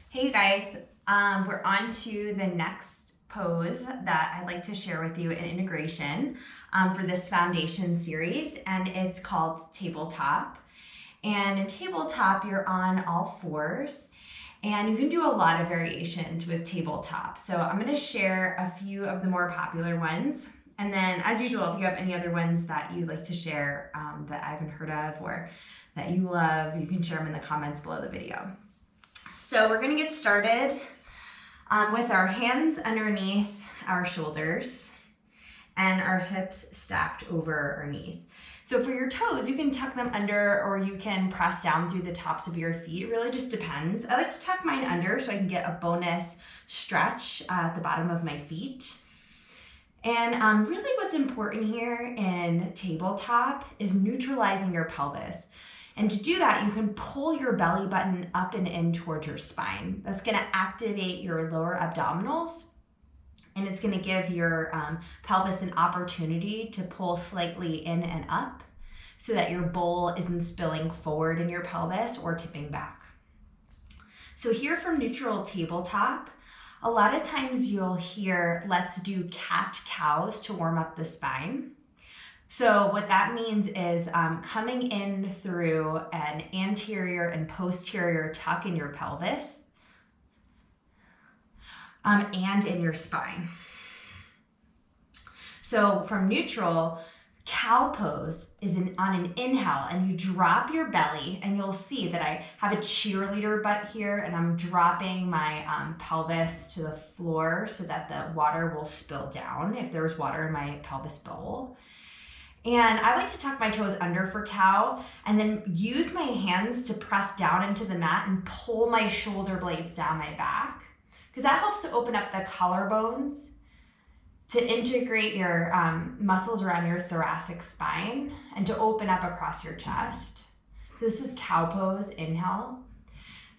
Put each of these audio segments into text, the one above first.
Hey you guys, we're on to the next pose that I'd like to share with you in integration for this foundation series, and it's called tabletop. And in tabletop, you're on all fours, and you can do a lot of variations with tabletop. So I'm going to share a few of the more popular ones. And then, as usual, if you have any other ones that you'd like to share that I haven't heard of or that you love, you can share them in the comments below the video. So we're going to get started with our hands underneath our shoulders and our hips stacked over our knees. So for your toes, you can tuck them under or you can press down through the tops of your feet. It really just depends. I like to tuck mine under so I can get a bonus stretch at the bottom of my feet. And really what's important here in tabletop is neutralizing your pelvis. And to do that, you can pull your belly button up and in towards your spine. That's gonna activate your lower abdominals, and it's gonna give your pelvis an opportunity to pull slightly in and up so that your bowl isn't spilling forward in your pelvis or tipping back. So here from neutral tabletop, a lot of times you'll hear, let's do cat-cows to warm up the spine. So what that means is coming in through an anterior and posterior tuck in your pelvis and in your spine. So from neutral, cow pose is on an inhale, and you drop your belly, and you'll see that I have a cheerleader butt here, and I'm dropping my pelvis to the floor so that the water will spill down if there's water in my pelvis bowl. And I like to tuck my toes under for cow and then use my hands to press down into the mat and pull my shoulder blades down my back, because that helps to open up the collarbones, to integrate your muscles around your thoracic spine, and to open up across your chest. This is cow pose, inhale.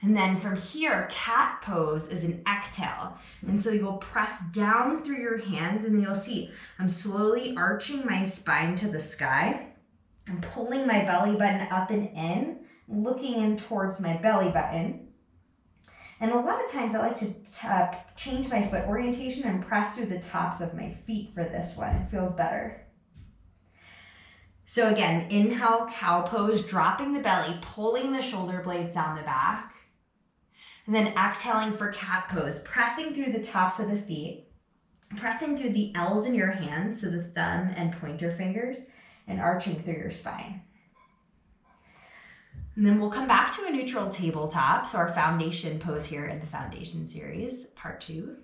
And then from here, cat pose is an exhale. And so you'll press down through your hands, and then you'll see I'm slowly arching my spine to the sky. I'm pulling my belly button up and in, looking in towards my belly button. And a lot of times I like to change my foot orientation and press through the tops of my feet for this one. It feels better. So again, inhale, cow pose, dropping the belly, pulling the shoulder blades down the back. And then exhaling for cat pose, pressing through the tops of the feet, pressing through the L's in your hands, so the thumb and pointer fingers, and arching through your spine. And then we'll come back to a neutral tabletop, so our foundation pose here in the foundation series, part 2.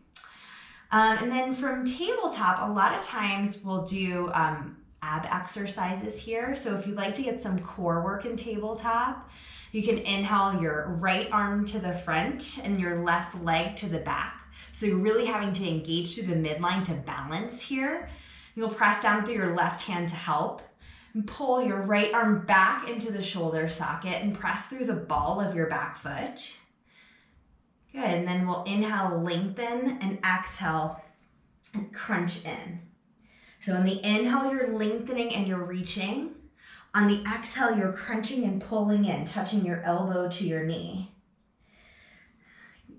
And then from tabletop, a lot of times we'll do ab exercises here. So if you'd like to get some core work in tabletop, you can inhale your right arm to the front and your left leg to the back. So you're really having to engage through the midline to balance here. You'll press down through your left hand to help. And pull your right arm back into the shoulder socket and press through the ball of your back foot. Good, and then we'll inhale, lengthen, and exhale, and crunch in. So on the inhale, you're lengthening and you're reaching. On the exhale, you're crunching and pulling in, touching your elbow to your knee.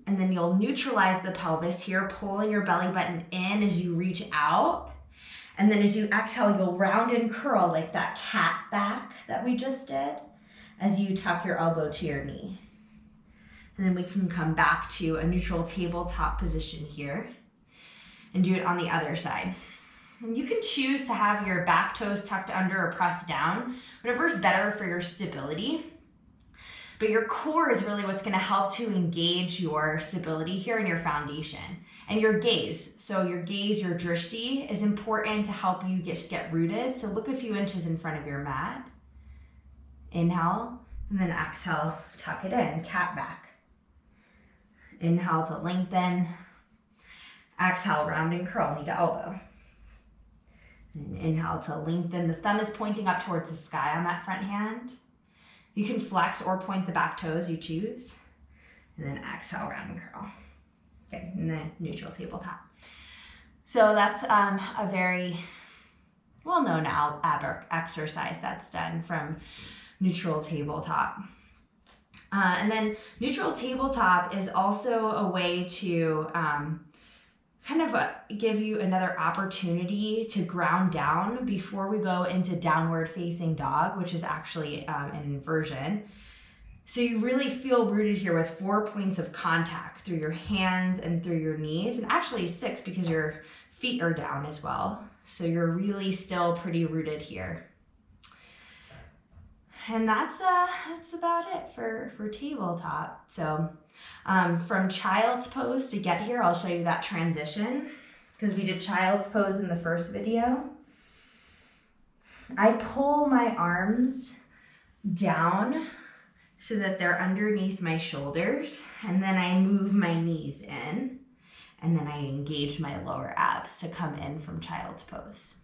And then you'll neutralize the pelvis here, pulling your belly button in as you reach out. And then as you exhale, you'll round and curl like that cat back that we just did as you tuck your elbow to your knee. And then we can come back to a neutral tabletop position here and do it on the other side. And you can choose to have your back toes tucked under or pressed down, whatever is better for your stability. But your core is really what's going to help to engage your stability here in your foundation. And your gaze. So your gaze, your drishti, is important to help you get rooted. So look a few inches in front of your mat. Inhale, and then exhale, tuck it in, cat back. Inhale to lengthen. Exhale, round and curl, knee to elbow. And inhale to lengthen. The thumb is pointing up towards the sky on that front hand. You can flex or point the back toes, you choose. And then exhale, round and curl. Okay, and then neutral tabletop. So that's a very well-known ab exercise that's done from neutral tabletop. And then neutral tabletop is also a way to give you another opportunity to ground down before we go into downward facing dog, which is actually an inversion. So you really feel rooted here with 4 points of contact through your hands and through your knees, and actually 6 because your feet are down as well. So you're really still pretty rooted here. And that's about it for tabletop. So from child's pose to get here, I'll show you that transition because we did child's pose in the first video. I pull my arms down so that they're underneath my shoulders, and then I move my knees in, and then I engage my lower abs to come in from child's pose.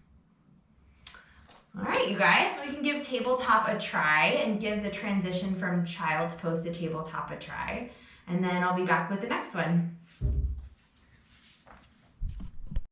All right, you guys, we can give tabletop a try and give the transition from child's pose to tabletop a try, and then I'll be back with the next one.